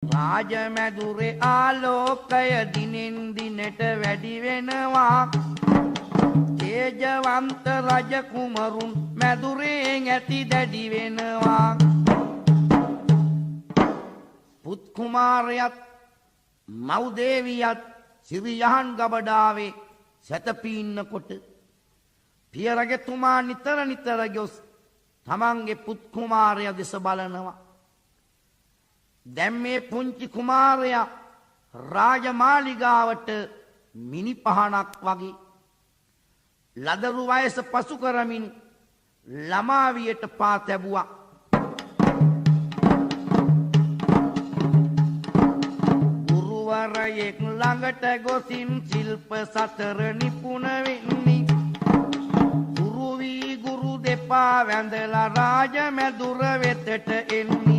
රාජමැදුරේ ආලෝකය දිනෙන් දිනට වැඩි වෙනවා. තේජවන්ත රජ කුමරුන් මැදුරේ ඇති දැඩි වෙනවා. පුත් කුමාරයත් මව්දේවියත් සිරියහන් ගබඩාවේ සැතපීන්නකොට පිය රජතුමා නිතර නිතර ගොස් තමන්ගේ පුත් කුමාරයා දෙස බලනවා. දැන් මේ පුංචි කුමාරයා රාජමාලිගාවට මිනි පහනක් වගේ ලදරු වයස පසු කරමින් ළමාවියට පා තැබුවා. ගුරුවරයෙක් ළඟට ගොසින් ශිල්ප සතර නිපුණ වෙන්නේ. ගුරු වී ගුරු දෙපා වැඳලා රාජ මැදුර වෙතට එන්නේ.